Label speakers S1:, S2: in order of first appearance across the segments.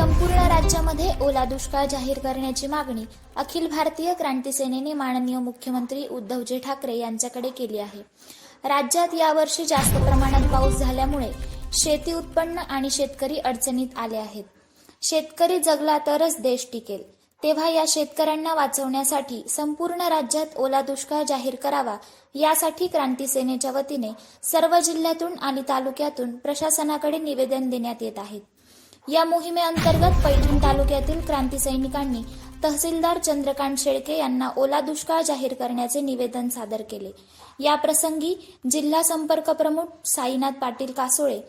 S1: संपूर्ण राज्यामध्ये ओला दुष्काळ जाहीर करण्याची मागणी अखिल भारतीय क्रांती सेनेने माननीय मुख्यमंत्री उद्धवजी ठाकरे यांच्याकडे केली आहे। राज्यात यावर्षी जास्त प्रमाणात पाऊस झाल्यामुळे शेती उत्पन्न आणि शेतकरी अडचणीत आले आहेत। शेतकरी जगला तरच देश टिकेल, तेव्हा या शेतकऱ्यांना वाचवण्यासाठी संपूर्ण राज्यात ओला दुष्काळ जाहीर करावा, यासाठी क्रांती सेनेच्या वतीने सर्व जिल्ह्यातून आणि तालुक्यातून प्रशासनाकडे निवेदन देण्यात येत आहे। या मोहिमेअंतर्गत पैठण तालुक्यातील क्रांती सैनिकांनी तहसीलदार चंद्रकांत शेळके यांना ओला दुष्काळ जाहीर करण्याचे निवेदन सादर केले। या प्रसंगी जिल्हा संपर्क प्रमुख साईनाथ पाटील कासोळे,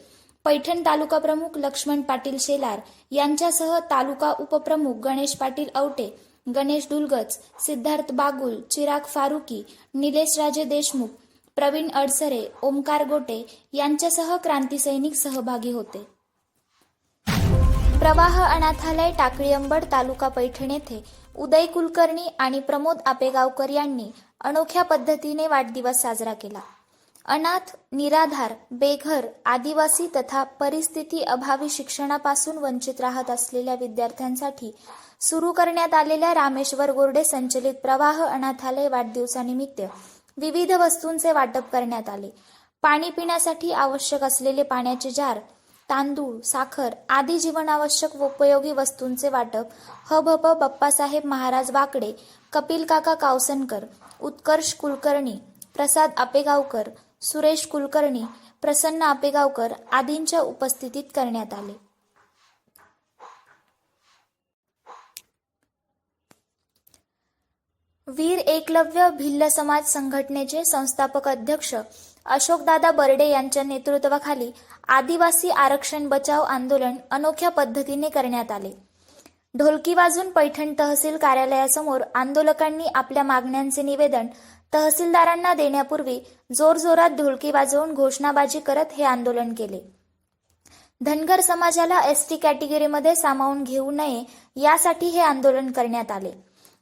S1: पैठण तालुका प्रमुख लक्ष्मण पाटील शेलार यांच्यासह तालुका उपप्रमुख गणेश पाटील औटे, गणेश डुलगच, सिद्धार्थ बागुल, चिराग फारुकी, निलेश राजे देशमुख, प्रवीण अडसरे, ओमकार गोटे यांच्यासह क्रांती सैनिक सहभागी होते। प्रवाह अनाथालय टाकळी अंबड तालुका पैठण येथे उदय कुलकर्णी आणि प्रमोद आपेगावकर यांनी अनोख्या पद्धतीने वाढदिवस साजरा केला। अनाथ, निराधार, बेघर, आदिवासी तथा परिस्थिती अभावी शिक्षणापासून वंचित राहत असलेल्या विद्यार्थ्यांसाठी सुरू करण्यात आलेल्या रामेश्वर गोरडे संचलित प्रवाह अनाथालय वाढदिवसानिमित्त विविध वस्तूंचे वाटप करण्यात आले। पाणी पिण्यासाठी आवश्यक असलेले पाण्याचे जार, तांदूळ, साखर आदी जीवनावश्यक व उपयोगी वस्तूंचे वाटप हभप बाप्पासाहेब महाराज वाकडे, कपिल काका कावसनकर, उत्कर्ष कुलकर्णी, प्रसाद आपेगावकर, सुरेश कुलकर्णी, प्रसन्न आपेगावकर आदींच्या उपस्थितीत करण्यात आले। वीर एकलव्य भिल्ल समाज संघटनेचे संस्थापक अध्यक्ष अशोकदादा बर्डे यांच्या नेतृत्वाखाली आदिवासी आरक्षण बचाव आंदोलन अनोख्या पद्धतीने करण्यात आले। ढोलकी वाजून पैठण तहसील कार्यालयासमोर आंदोलकांनी आपल्या मागण्यांचे निवेदन तहसीलदारांना देण्यापूर्वी जोरजोरात ढोलकी वाजवून घोषणाबाजी करत हे आंदोलन केले। धनगर समाजाला एसटी कॅटेगरीमध्ये सामावून घेऊ नये यासाठी हे आंदोलन करण्यात आले।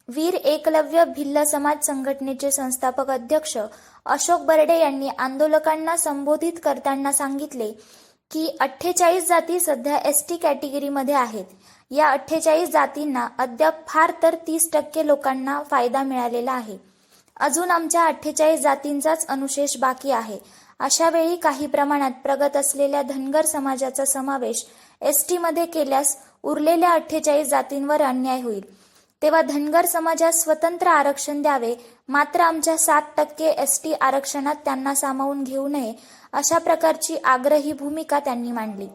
S1: वीर एकलव्य भिल्ल समाज संघटनेचे संस्थापक अध्यक्ष अशोक बर्डे यांनी आंदोलकांना संबोधित करताना सांगितले की 48 जाती सध्या एसटी कॅटेगरीमध्ये आहेत। या 48 जातींना अद्याप फार तर 30% लोकांना फायदा मिळालेला आहे। अजून आमच्या 48 जातींचाच अनुशेष बाकी आहे। अशा वेळी काही प्रमाणात प्रगत असलेल्या धनगर समाजाचा समावेश एसटी मध्ये केल्यास उरलेल्या 48 जातींवर अन्याय होईल। तेव्हा धनगर समाजास स्वतंत्र आरक्षण द्यावे, मात्र आमच्या 7% एसटी आरक्षणात त्यांना सामावून घेऊ नये, अशा प्रकारची आग्रही भूमिका त्यांनी मांडली।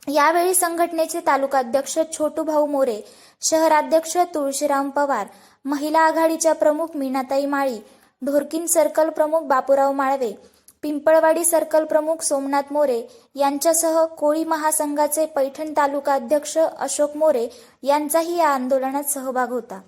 S1: यावेळी संघटनेचे तालुकाध्यक्ष छोटूभाऊ मोरे, शहराध्यक्ष तुळशीराम पवार, महिला आघाडीच्या प्रमुख मीनाताई माळी, ढोरकीन सर्कल प्रमुख बापूराव माळवे, पिंपळवाडी सर्कल प्रमुख सोमनाथ मोरे यांच्यासह कोळी महासंघाचे पैठण तालुका अध्यक्ष अशोक मोरे यांचाही या आंदोलनात सहभाग होता।